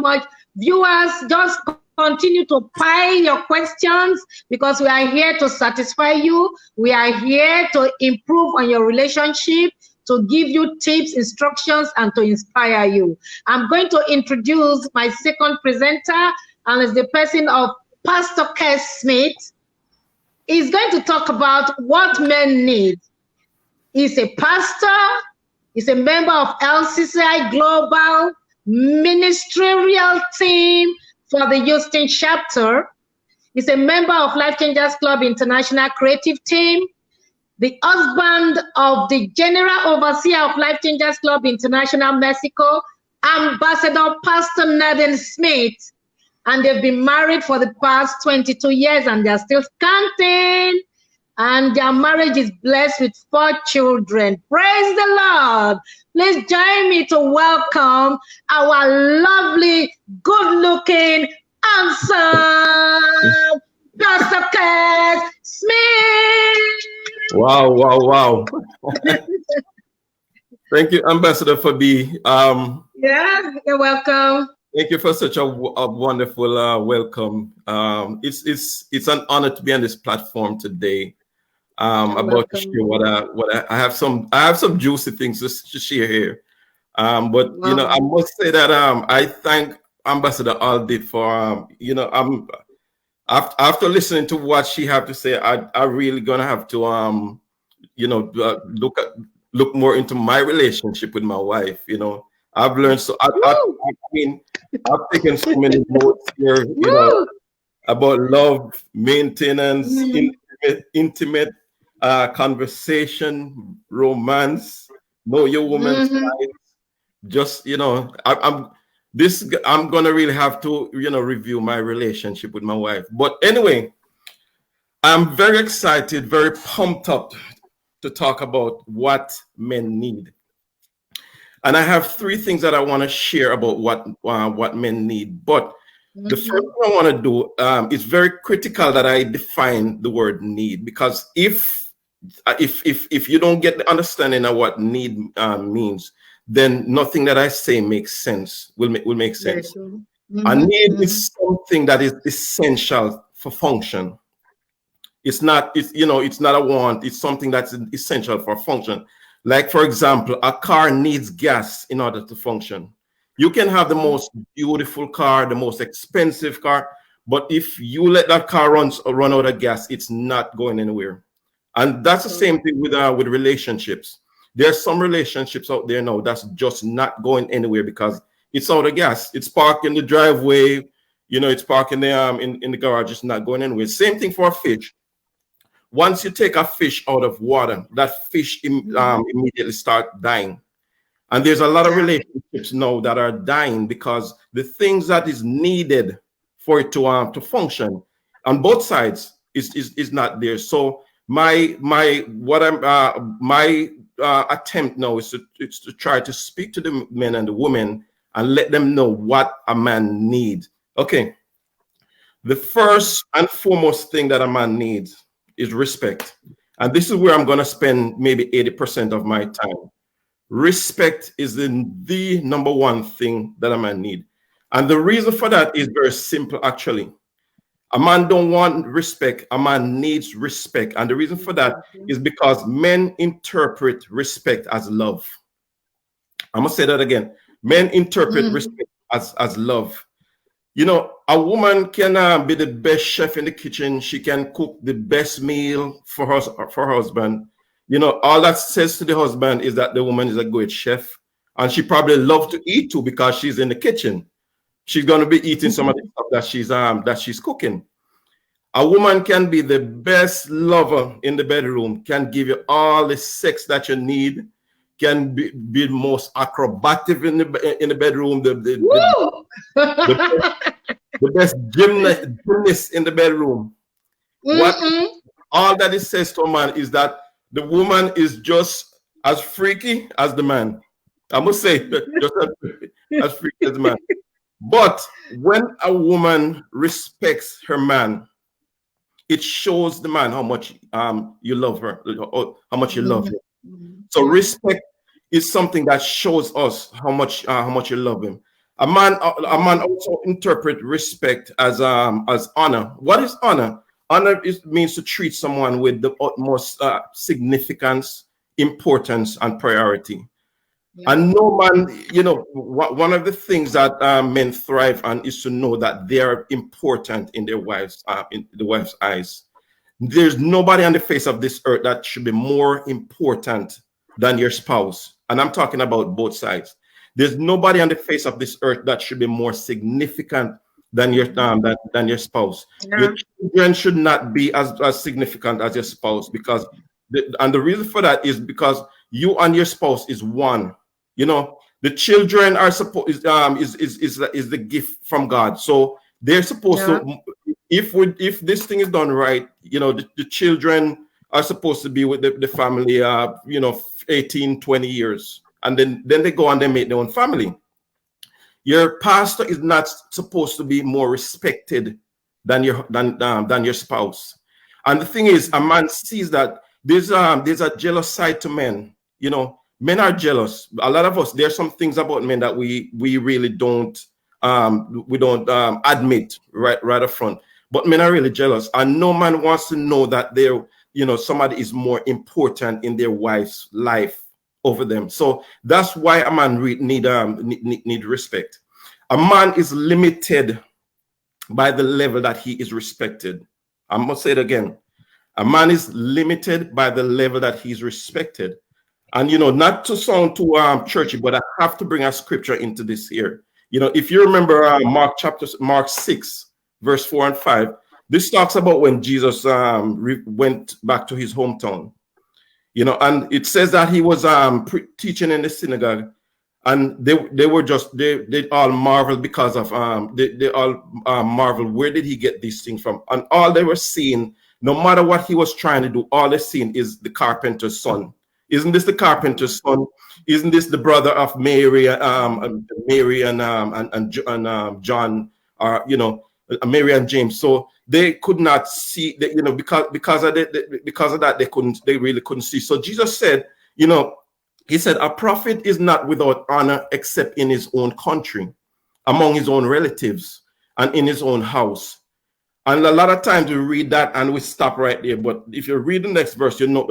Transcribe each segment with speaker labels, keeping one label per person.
Speaker 1: so much. Viewers, just continue to pile your questions because we are here to satisfy you. We are here to improve on your relationship, to give you tips, instructions, and to inspire you. I'm going to introduce my second presenter, and it's the person of Pastor Kes Smith. He's going to talk about what men need. He's a pastor. He's a member of LCCI Global Ministerial Team for the Houston chapter. He's a member of Life Changers Club International Creative Team, the husband of the General Overseer of Life Changers Club International Mexico, Ambassador Pastor Kes Smith. And they've been married for the past 22 years and they're still counting. And their marriage is blessed with 4 children. Praise the Lord. Please join me to welcome our lovely, good-looking, handsome Pastor Kes Smith.
Speaker 2: Wow, wow, wow. Thank you, Ambassador Fabiyi.
Speaker 1: Yes, you're welcome.
Speaker 2: Thank you for such a wonderful welcome. It's an honor to be on this platform today. About to share what I have some juicy things to share here. But you know, I must say that I thank Ambassador Aldi for after listening to what she have to say, I really gonna have to look more into my relationship with my wife. You know, I've learned so. I mean, I've taken so many notes here. You know, about love, maintenance, intimate conversation, romance, know your woman's life. Just I'm gonna really have to review my relationship with my wife. But anyway, I'm very excited, very pumped up to talk about what men need. And I have 3 things that I want to share about what men need. But the first thing I want to do is very critical that I define the word need, because if you don't get the understanding of what need means, then nothing that I say makes sense. Will make sense. A need is something that is essential for function. It's not a want. It's something that's essential for function. Like, for example, a car needs gas in order to function. You can have the most beautiful car, the most expensive car, but if you let that car run out of gas, it's not going anywhere. And that's the same thing with relationships. There's some relationships out there now that's just not going anywhere because it's out of gas. It's parked in the driveway, it's parked in the garage. It's not going anywhere. Same thing for a fish. Once you take a fish out of water, that fish immediately start dying. And there's a lot of relationships now that are dying because the things that is needed for it to function on both sides is not there. So my attempt now is to try to speak to the men and the women and let them know what a man needs. Okay, the first and foremost thing that a man needs is respect. And this is where I'm going to spend maybe 80% of my time. Respect is the number one thing that a man needs. And the reason for that is very simple, actually. A man don't want respect. A man needs respect. And the reason for that is because men interpret respect as love. I'm going to say that again. Men interpret respect as love. A woman can be the best chef in the kitchen. She can cook the best meal for her husband. All that says to the husband is that the woman is a good chef. And she probably loves to eat too because she's in the kitchen. She's going to be eating some of the stuff that she's cooking. A woman can be the best lover in the bedroom, can give you all the sex that you need, can be the most acrobatic in the bedroom, the best gymnast in the bedroom. All that it says to a man is that the woman is just as freaky as the man. I must say, just as freaky as the man. But when a woman respects her man, it shows the man how much you love her, or how much you love him. So respect is something that shows us how much you love him. A man also interpret respect as honor. What is honor? Honor means to treat someone with the utmost significance, importance, and priority. Yeah. And no man, you know, one of the things that men thrive on is to know that they are important in their wives' eyes. There's nobody on the face of this earth that should be more important than your spouse, and I'm talking about both sides. There's nobody on the face of this earth that should be more significant than your spouse. Yeah. Your children should not be as significant as your spouse, because the reason for that is because you and your spouse is one. You know, the children are supposed is the gift from God, so they're supposed to. If this thing is done right, you know, the children are supposed to be with the family, you know, 18, 20 years. And then they go and they make their own family. Your pastor is not supposed to be more respected than your spouse. And the thing is, a man sees that there's a jealous side to men. You know, men are jealous. A lot of us, there's some things about men that we really don't admit right up front. But men are really jealous, and no man wants to know that somebody is more important in their wife's life over them. So that's why a man need respect. A man is limited by the level that he is respected. I'm gonna say it again. A man is limited by the level that he's respected. And, you know, not to sound too churchy, but I have to bring a scripture into this here. You know, if you remember Mark 6, verse 4 and 5, this talks about when Jesus went back to his hometown. You know, and it says that he was teaching in the synagogue, and they all marveled because of they all marveled, where did he get these things from? And all they were seeing, no matter what he was trying to do, all they're seeing is the carpenter's son. Isn't this the carpenter's son? Isn't this the brother of Mary and John, or you know, Mary and James? So they could not see that, you know, because of that, they really couldn't see. So Jesus said, you know, he said, a prophet is not without honor except in his own country, among his own relatives, and in his own house. And a lot of times we read that and we stop right there. But if you read the next verse, you know,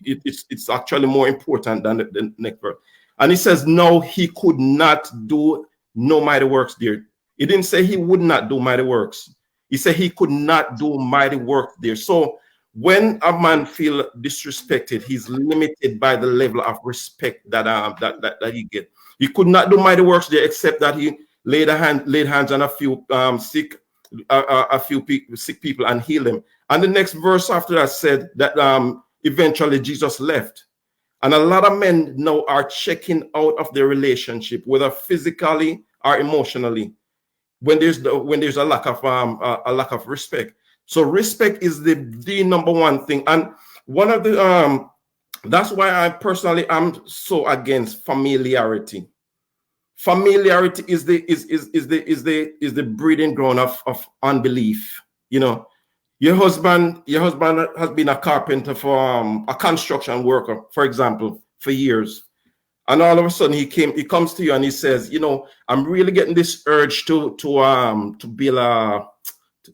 Speaker 2: it's actually more important than the next verse. And he says, no, he could not do no mighty works there. He didn't say he would not do mighty works. He said he could not do mighty work there. So when a man feels disrespected, he's limited by the level of respect that he get. He could not do mighty works there, except that he laid hands on a few sick people and healed them. And the next verse after that said that eventually Jesus left. And a lot of men now are checking out of their relationship, whether physically or emotionally, when there's a lack of respect. So respect is the number one thing. And one of the that's why I'm so against familiarity. Familiarity is the breeding ground of unbelief. You know, your husband has been a carpenter for a construction worker, for example, for years. And all of a sudden he comes to you and he says, you know, I'm really getting this urge to build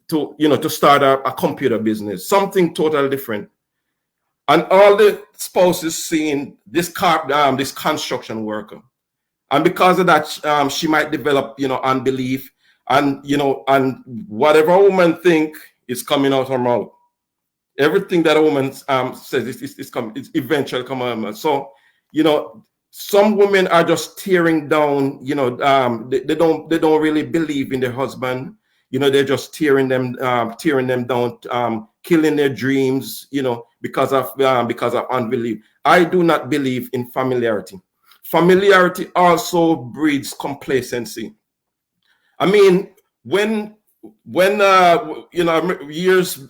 Speaker 2: to start a computer business, something totally different. And all the spouses seeing this construction worker. And because of that, she might develop, you know, unbelief, and, you know, and whatever a woman think is coming out her mouth. Everything that a woman says is eventually come out her mouth. So, you know, some women are just tearing down, you know, they don't really believe in their husband. You know, they're just tearing them down, killing their dreams, you know, because of unbelief. I do not believe in familiarity. Familiarity also breeds complacency. I mean, when you know, years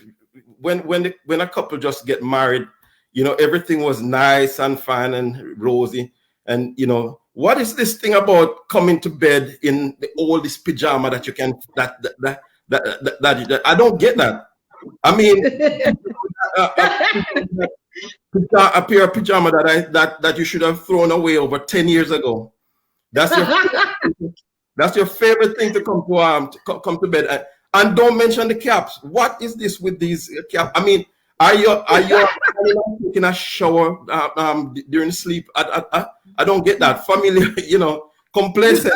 Speaker 2: when a couple just get married, you know, everything was nice and fine and rosy. And, you know, what is this thing about coming to bed in the oldest pajama that you can, that I don't get that. I mean, a pair of pajama that you should have thrown away over 10 years ago. That's your That's your favorite thing to come to bed. And don't mention the caps. What is this with these caps? I mean, are you taking a shower during sleep? I don't get that. Familiar, complacent.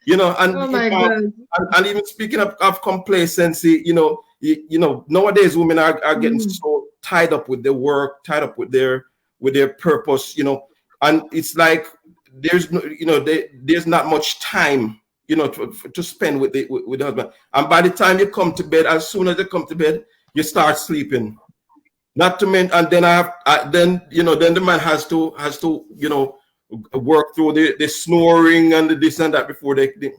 Speaker 2: And
Speaker 1: oh my God.
Speaker 2: And even speaking of complacency, nowadays women are getting so tied up with their work, tied up with their purpose, and it's like there's there's not much time, to spend with the husband. And by the time you come to bed, as soon as you come to bed, you start sleeping. Not to mention, and then then the man has to work through the snoring and the this and that before they can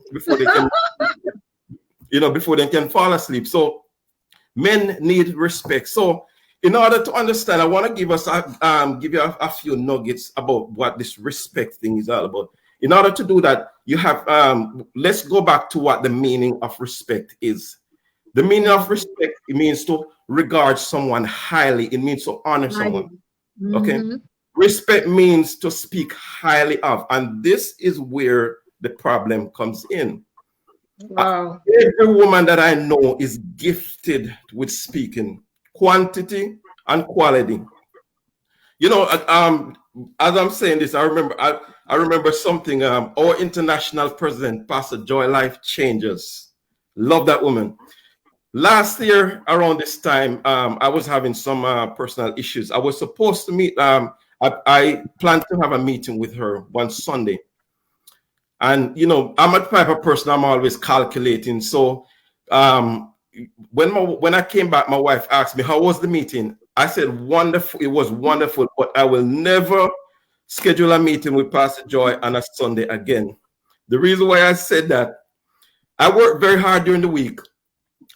Speaker 2: before they can fall asleep. So men need respect. So in order to understand, I want to give you a few nuggets about what this respect thing is all about. In order to do that, you have let's go back to what the meaning of respect is. The meaning of respect, it means to regard someone highly. It means to honor someone. Okay. Respect means to speak highly of, and this is where the problem comes in.
Speaker 1: Wow.
Speaker 2: Every woman that I know is gifted with speaking, quantity and quality. As I'm saying this, I remember something. Our international president, Pastor Joy Life Changers, love that woman. Last year around this time, I was having some personal issues. I was supposed to meet. I planned to have a meeting with her one Sunday. And, I'm a type of person, I'm always calculating. So when I came back, my wife asked me, how was the meeting? I said, wonderful. It was wonderful, but I will never schedule a meeting with Pastor Joy on a Sunday again. The reason why I said that, I work very hard during the week,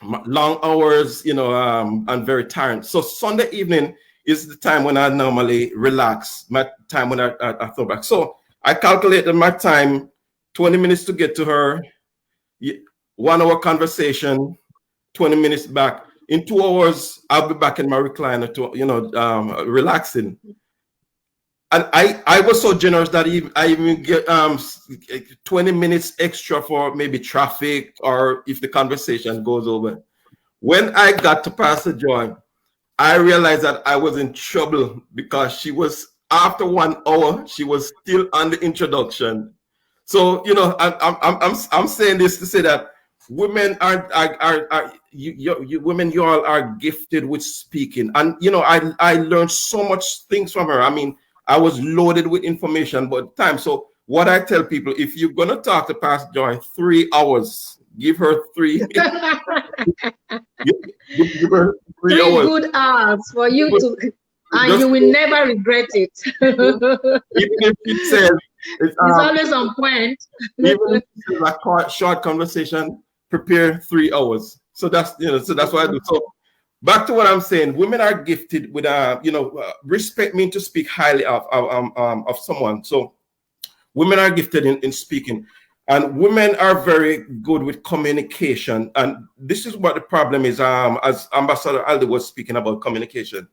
Speaker 2: long hours, and very tired. So Sunday evening is the time when I normally relax, my time when I throw back. So I calculated my time, 20 minutes to get to her, 1 hour conversation, 20 minutes back. In 2 hours, I'll be back in my recliner to, relaxing. And I was so generous that I even get 20 minutes extra for maybe traffic or if the conversation goes over. When I got to Pastor Joy, I realized that I was in trouble because she was, after 1 hour, she was still on the introduction. So, I'm saying this to say that women women, you all are gifted with speaking. And, I learned so much things from her. I mean, I was loaded with information, but time. So what I tell people, if you're going to talk to Pastor Joy 3 hours, give her 3. give her 3 hours.
Speaker 1: Good hours for you to, and you will never regret it.
Speaker 2: Even if it says, it's
Speaker 1: always on point.
Speaker 2: Even if it's a short conversation, prepare 3 hours. So that's that's what I do. So back to what I'm saying, women are gifted with respect means to speak highly of someone. So women are gifted in speaking, and women are very good with communication. And this is what the problem is. As Ambassador Aldi was speaking about communication,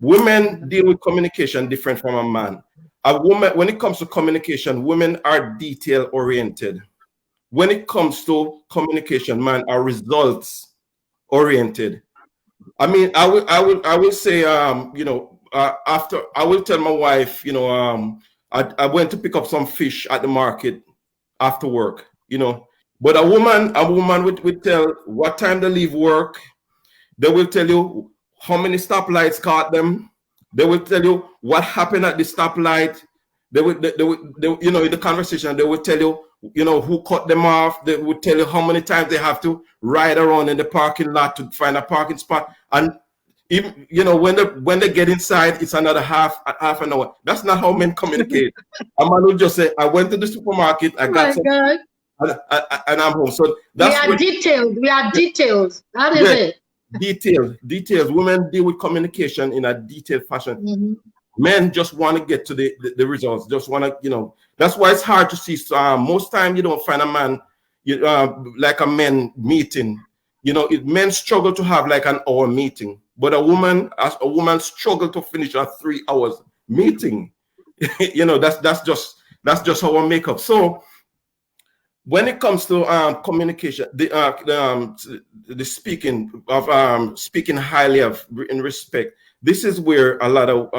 Speaker 2: women deal with communication different from a man. A woman, when it comes to communication, women are detail oriented. When it comes to communication, men are results oriented. I mean, I will say, after I will tell my wife, I went to pick up some fish at the market after work, but a woman would tell what time they leave work. They will tell you how many stoplights caught them. They will tell you what happened at the stoplight. They would in the conversation, they would tell you, who cut them off. They would tell you how many times they have to ride around in the parking lot to find a parking spot. And even, when they get inside, it's another half an hour. That's not how men communicate. A man will just say, I went to the supermarket, I got something, and I'm home. So that's
Speaker 1: detailed. We are detailed. How is it?
Speaker 2: Details. Women deal with communication in a detailed fashion. Men just want to get to the results. Just want to, that's why it's hard to see. Most time you don't find a man, like a men meeting. Men struggle to have like an hour meeting, but a woman struggle to finish a 3 hours meeting. That's just how I make up. So when it comes to communication, the speaking of speaking highly of in respect, this is where a lot of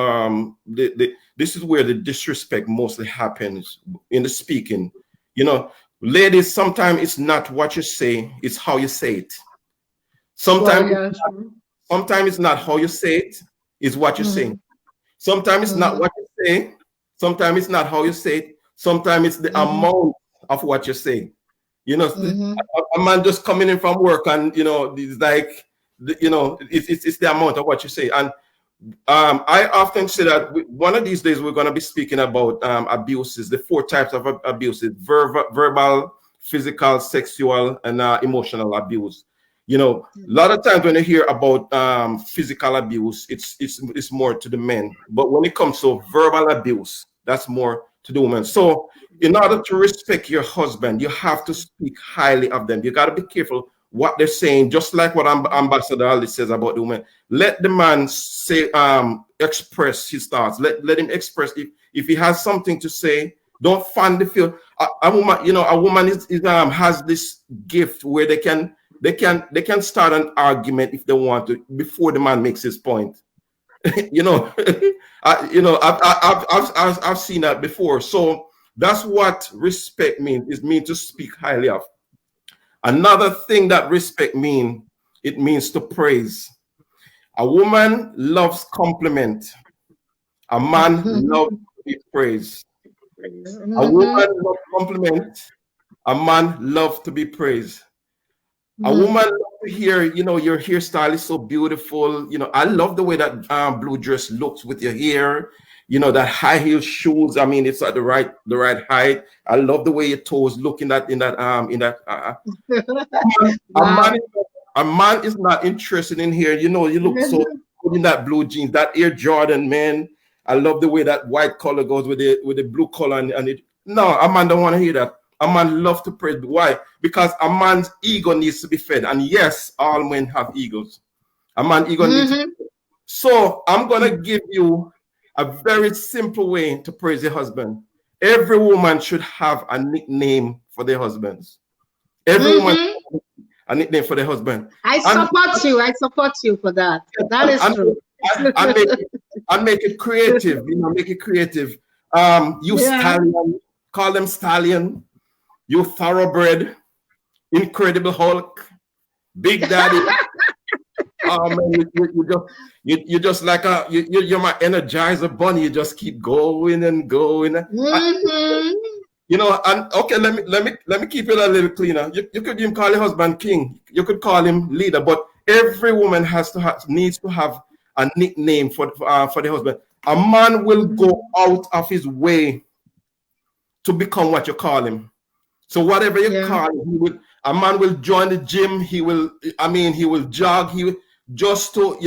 Speaker 2: this is where the disrespect mostly happens in the speaking. You know, ladies, sometimes it's not what you say, it's how you say it. Sometimes, sometimes it's not how you say it, it's what you say. Sometimes it's not what you say, sometimes it's not how you say it, sometimes it's the amount of what you say. You know, a man just coming in from work and, you know, it's like, you know, it's the amount of what you say. And I often say that one of these days we're going to be speaking about abuses, the 4 types of abuses: verbal, physical, sexual, and emotional abuse. You know, a lot of times when you hear about physical abuse, it's more to the men. But when it comes to verbal abuse, that's more to the women. So in order to respect your husband, you have to speak highly of them. You got to be careful what they're saying, just like what Ambassador Ali says about the woman. Let the man say, express his thoughts. Let him express. If he has something to say, don't fan the field. A woman, you know, a woman has this gift where they can start an argument if they want to before the man makes his point. You know, I've seen that before. So that's what respect means. It means to speak highly of. Another thing that respect means, it means to praise. A woman loves compliment. A man loves to be praised. A woman loves compliment. A man loves to be praised. A woman loves to hear, you know, your hairstyle is so beautiful. You know, I love the way that blue dress looks with your hair. You know, that high heel shoes. I mean, it's at the right height. I love the way your toes look in that. A man is not interested in here. You know, you look so good in that blue jeans, that Air Jordan, man. I love the way that white color goes with the blue color and it. No, a man don't want to hear that. A man loves to praise. Why? Because a man's ego needs to be fed. And yes, all men have egos. A man's ego needs to be fed. So I'm gonna give you a very simple way to praise your husband. Every woman should have a nickname for their husbands. Every woman should have a nickname for their husband.
Speaker 1: I support you for that. That is true.
Speaker 2: And make it creative, you know, make it creative. Stallion, call them Stallion. You Thoroughbred, Incredible Hulk, Big Daddy. Oh man, you just like you're my Energizer bunny. You just keep going and going. You know, and okay, let me keep it a little cleaner. You could even call your husband King. You could call him Leader. But every woman needs to have a nickname for the husband. A man will go out of his way to become what you call him. So whatever you call him, a man will join the gym. He will jog. He will just to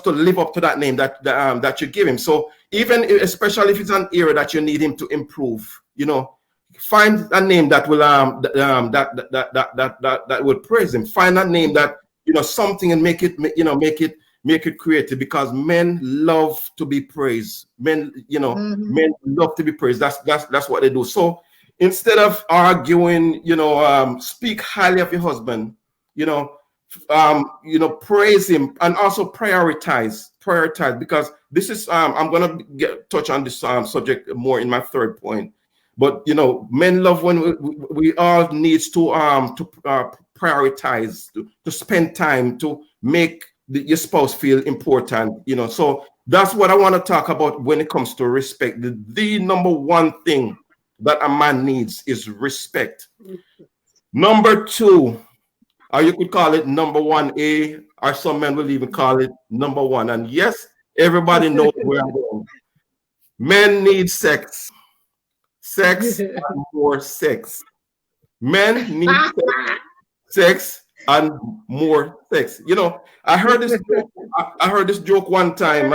Speaker 2: live up to that name that you give him. So even especially if it's an area that you need him to improve, you know, find a name that will that will praise him. Find a name that, you know, something, and make it creative, because men love to be praised. Men love to be praised. That's what they do. So instead of arguing, you know, speak highly of your husband, praise him, and also prioritize, because this is I'm gonna touch on this subject more in my third point. But you know, men love when we all needs to prioritize, to spend time to make your spouse feel important, you know. So that's what I want to talk about when it comes to respect. The number one thing that a man needs is respect. Number two, or you could call it number 1A, or some men will even call it number one. And yes, everybody knows where I'm going. Men need sex. Sex and more sex. Men need sex and more sex. You know, I heard this joke one time.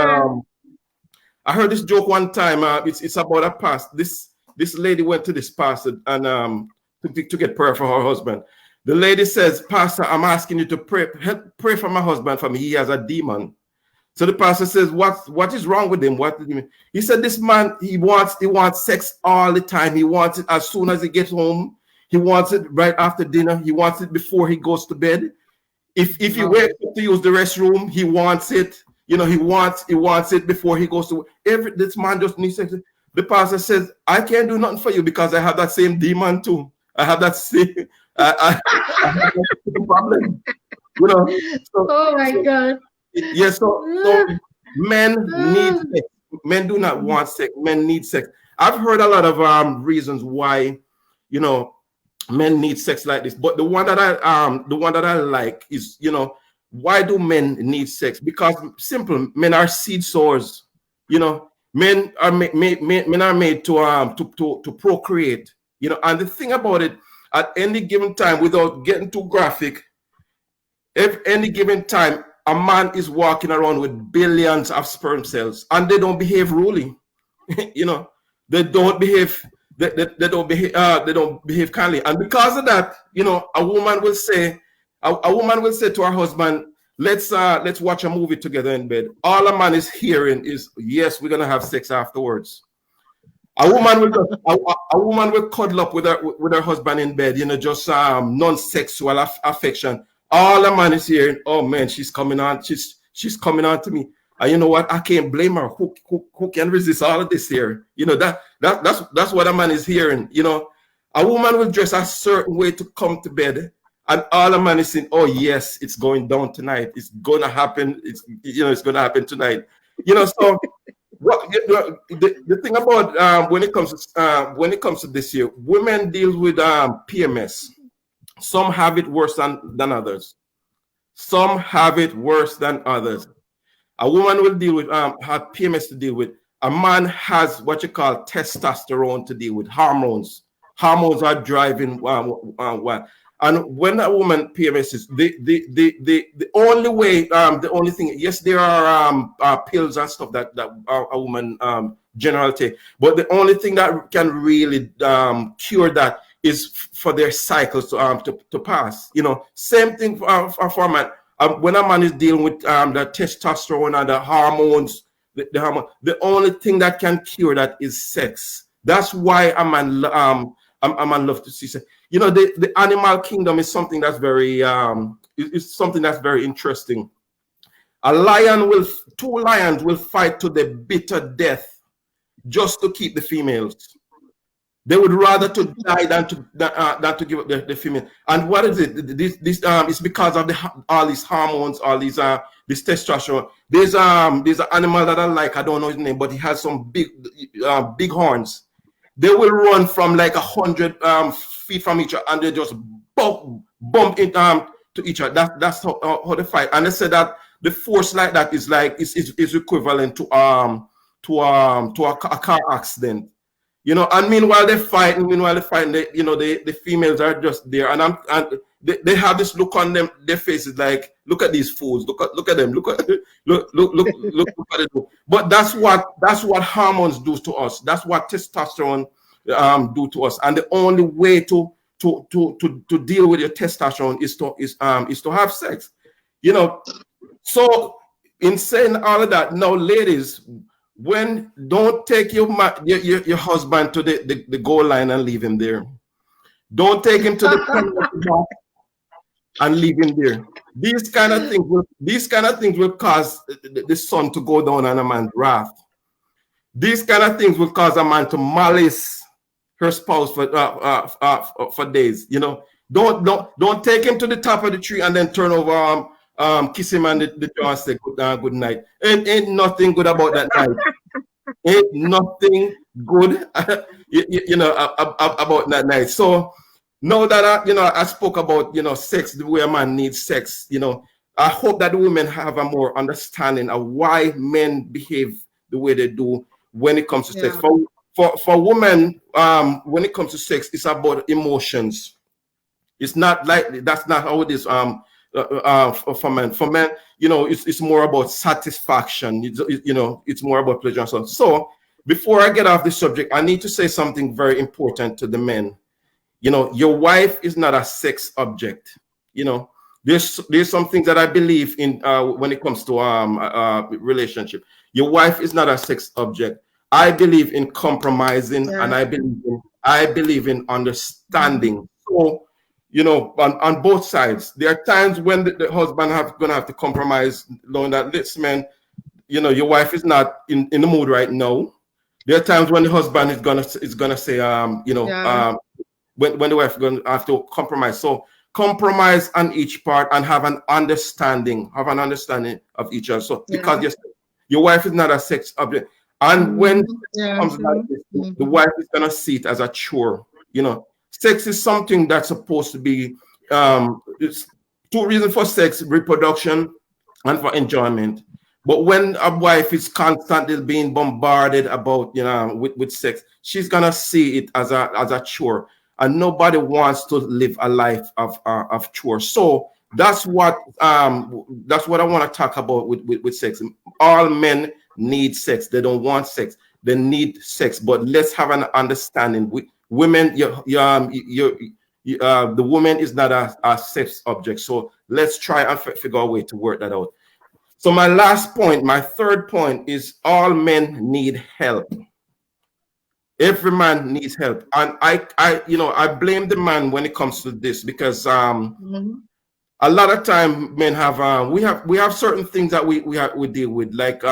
Speaker 2: It's about a pastor. This lady went to this pastor and to get prayer for her husband. The lady says, "Pastor, I'm asking you to pray for my husband for me. He has a demon." So the pastor says, what is wrong with him? What did he mean? He said, this man, he wants sex all the time. He wants it as soon as he gets home. He wants it right after dinner. He wants it before he goes to bed. If he wakes up to use the restroom, he wants it. You know, he wants it before he goes to this man just needs sex. The pastor says, I can't do nothing for you because I have that same demon too. I have that same I have that same problem. You know. So,
Speaker 1: oh my God.
Speaker 2: Yes, so men need sex. Men do not want sex. Men need sex. I've heard a lot of reasons why, you know, men need sex like this. But the one that I like is, you know, why do men need sex? Because simple, men are seed sowers. You know, men are made to procreate. You know, and the thing about it, at any given time, without getting too graphic, if any given time, a man is walking around with billions of sperm cells, and they don't behave rudely. You know, they don't behave. They don't behave kindly, and because of that, you know, a woman will say to her husband, let's watch a movie together in bed. All a man is hearing is, yes, we're gonna have sex afterwards. A woman will cuddle up with her husband in bed, you know, just non-sexual affection. All the man is hearing, oh man, she's coming on, she's coming on to me. And you know what? I can't blame her. Who can resist all of this here? You know, that's what a man is hearing. You know, a woman will dress a certain way to come to bed, and all a man is saying, oh yes, it's going down tonight. It's gonna happen. It's gonna happen tonight. You know, so the thing about when it comes to this year, women deal with PMS. Some have it worse than others. Some have it worse than others. A woman will deal with have PMS to deal with. A man has what you call testosterone to deal with, hormones. Hormones are driving what. And when a woman PMS is the only way, the only thing, yes, there are pills and stuff that a woman generally take, but the only thing that can really cure that is for their cycles to pass. You know, same thing for a man. When a man is dealing with the testosterone and the hormones, the only thing that can cure that is sex. That's why a man love to see sex. You know, the animal kingdom is something that's very interesting. Two lions will fight to the bitter death just to keep the females. They would rather to die than to give up the female. And what is it? This is because of all these hormones, all these this testosterone. There's an animal that I like. I don't know his name, but he has some big horns. They will run from like 100 feet from each other, and they just bump into to each other. That's how they fight. And they say that the force like that is equivalent to a car accident. You know, and meanwhile they're fighting, the females are just there, and they have this look on their faces like, look at these fools, look at them, look at it. But that's what hormones do to us. That's what testosterone do to us. And the only way to deal with your testosterone is to have sex. You know, so in saying all of that, now ladies, don't take your husband to the goal line and leave him there. Don't take him to the and leave him there. These kind of things will cause the sun to go down on a man's wrath. These kind of things will cause a man to malice her spouse for days. You know, don't take him to the top of the tree and then turn over kiss him and the jaw and say good night. Ain't nothing good about that night. Ain't nothing good, about that night. So now that I spoke about sex, the way a man needs sex. I hope that the women have a more understanding of why men behave the way they do when it comes to sex. For women, when it comes to sex, it's about emotions. It's not like that's not how it is. For men, it's more about satisfaction. It's more about pleasure. So before I get off the subject, I need to say something very important to the men. Your wife is not a sex object. There's some things that I believe in when it comes to relationship. Your wife is not a sex object. I believe in compromising, and I believe in understanding. So, you know, on both sides, there are times when the husband gonna have to compromise, knowing that, listen, man, you know, your wife is not in the mood right now. There are times when the husband is gonna say, when the wife gonna have to compromise. So compromise on each part and have an understanding of each other. So because your wife is not a sex object, and when it comes like this, the wife is gonna see it as a chore. You know, sex is something that's supposed to be it's two reasons for sex: reproduction and for enjoyment. But when a wife is constantly being bombarded about, you know, with sex, she's gonna see it as a chore, and nobody wants to live a life of chore. So that's what I want to talk about with sex. All men need sex. They don't want sex. They need sex. But let's have an understanding. Women, the woman is not a sex object. So let's try and figure a way to work that out. So my last point, my third point, is all men need help. Every man needs help, and I blame the man when it comes to this, because a lot of time men have we have certain things that we deal with, like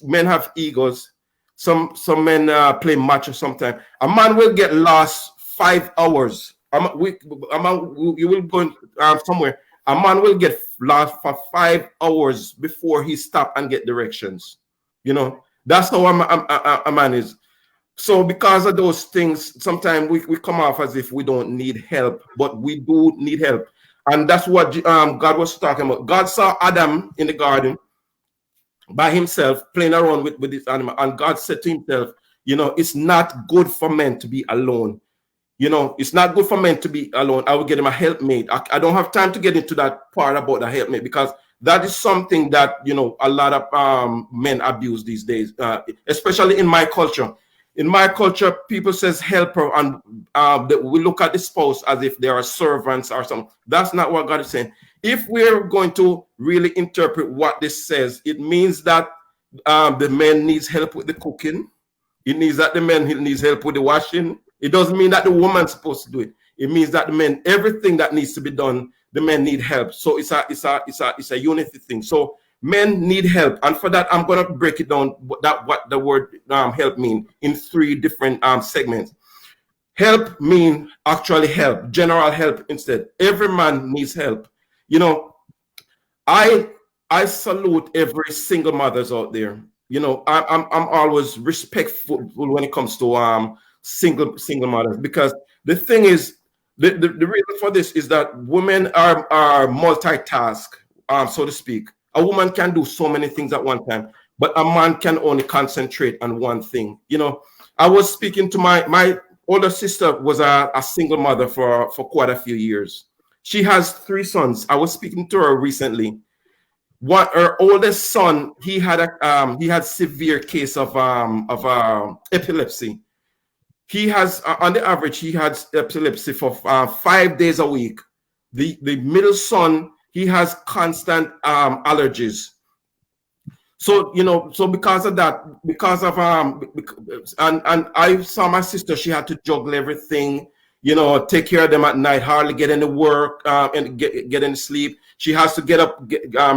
Speaker 2: men have egos. Some men play macho sometimes. A man will get lost 5 hours. You will go somewhere. A man will get lost for 5 hours before he stop and get directions. You know, that's how a man is. So because of those things, sometimes we come off as if we don't need help, but we do need help. And that's what God was talking about. God saw Adam in the garden by himself playing around with this animal. And God said to himself, you know, it's not good for men to be alone. You know, it's not good for men to be alone. I will get him a helpmate. I don't have time to get into that part about the helpmate, because that is something that, you know, a lot of men abuse these days, especially in my culture. In my culture, people says helper, and we look at the spouse as if they are servants or something. That's not what God is saying. If we're going to really interpret what this says, it means that the man needs help with the cooking. It means that the man needs help with the washing. It doesn't mean that the woman's supposed to do it. It means that the men, everything that needs to be done, the men need help. So it's a unity thing. So men need help, and for that I'm going to break it down. What the word help mean in 3 different segments. Help mean actually help, general help instead. Every man needs help. You know, I salute every single mothers out there. You know, I'm always respectful when it comes to single mothers, because the thing is, the reason for this is that women are multitask, so to speak. A woman can do so many things at one time, but a man can only concentrate on one thing. You know, I was speaking to my older sister, was a single mother for quite a few years. She has 3 sons. I was speaking to her recently. Her oldest son, he had severe case of epilepsy. He has, on the average, he has epilepsy for 5 days a week. The middle son, he has constant allergies. So, you know, so because of that, and I saw my sister, she had to juggle everything, you know, take care of them at night, hardly get any work and get any sleep. She has to get up,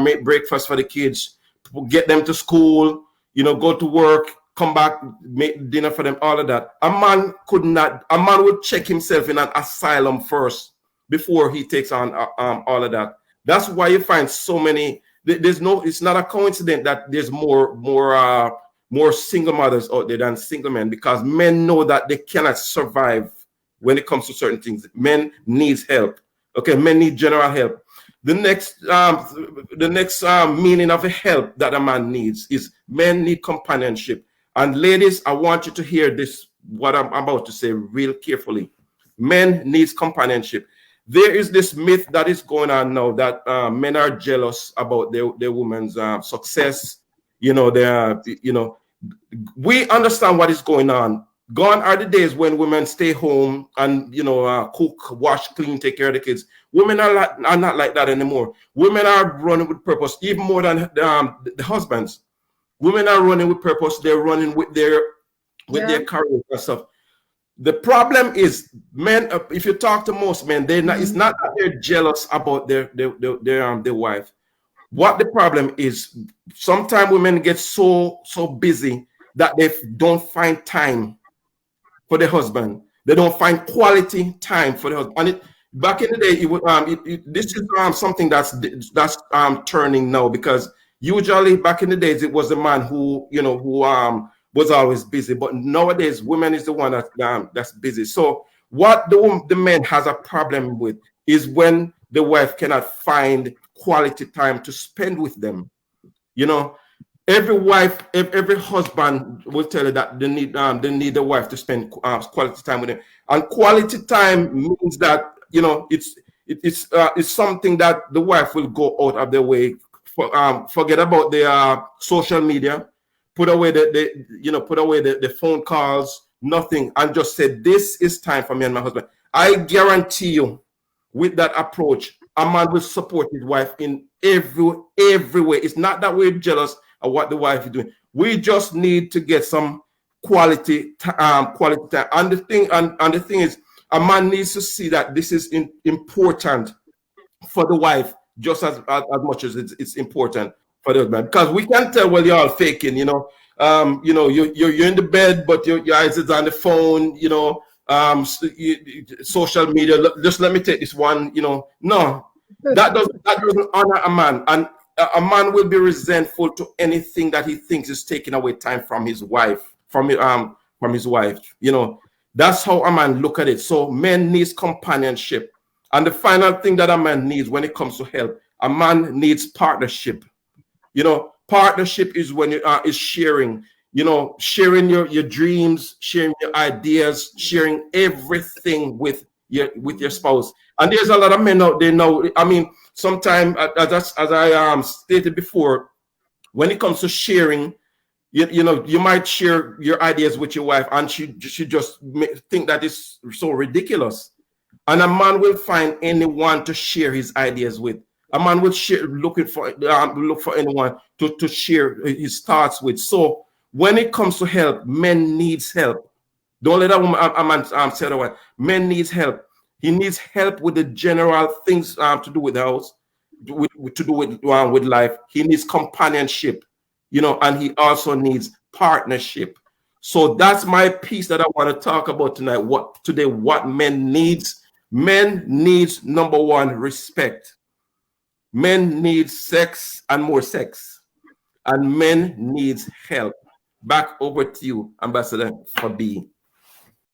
Speaker 2: make breakfast for the kids, get them to school, you know, go to work, come back, make dinner for them, all of that. A man would check himself in an asylum first before he takes on all of that. That's why you find so many. It's not a coincidence that there's more single mothers out there than single men, because men know that they cannot survive when it comes to certain things. Men needs help. Okay, men need general help. The next meaning of help that a man needs is men need companionship. And ladies, I want you to hear this, what I'm about to say, real carefully. Men needs companionship. There is this myth that is going on now that men are jealous about their woman's success. You know, we understand what is going on. Gone are the days when women stay home and, you know, cook, wash, clean, take care of the kids. Women are not like that anymore. Women are running with purpose, even more than the husbands. Women are running with purpose. They're running with their career and stuff. The problem is men. If you talk to most men, they're not. It's not that they're jealous about their wife. What the problem is, sometimes women get so busy that they don't find time for the husband. They don't find quality time for the husband. And back in the day, this is something that's turning now, because usually back in the days it was the man who was always busy, but nowadays women is the one that's busy. So what the man has a problem with is when the wife cannot find quality time to spend with them. You know, every wife, every husband will tell you that they need the wife to spend quality time with them. And quality time means that, you know, it's something that the wife will go out of their way for, forget about the social media, put away the phone calls, nothing, and just say, this is time for me and my husband. I guarantee you, with that approach, a man will support his wife in every way. It's not that we're jealous of what the wife is doing. We just need to get some quality time. And the thing is, a man needs to see that this is important for the wife just as much as it's important for the husband. Because we can tell, well, you're all faking, you know. You're in the bed, but your eyes is on the phone, you know. Social media. Just let me take this one, you know. No, that doesn't honor a man. And a man will be resentful to anything that he thinks is taking away time from his wife, from his wife. You know, that's how a man look at it. So men needs companionship. And the final thing that a man needs when it comes to help, a man needs partnership. You know, partnership is when you is sharing. You know, sharing your dreams, sharing your ideas, sharing everything with your spouse. And there's a lot of men out there now. I mean, sometimes, as I stated before, when it comes to sharing, you know, you might share your ideas with your wife, and she just think that is so ridiculous. And a man will find anyone to share his ideas with. A man will look for anyone to share his thoughts with. So when it comes to help, men needs help. Don't let a man say otherwise. Men needs help. He needs help with the general things to do with the house, to do with life. He needs companionship, you know, and he also needs partnership. So that's my piece that I want to talk about tonight. What men needs. Men needs, number one, respect. Men need sex and more sex. And men needs help. Back over to you, Ambassador Fabiyi.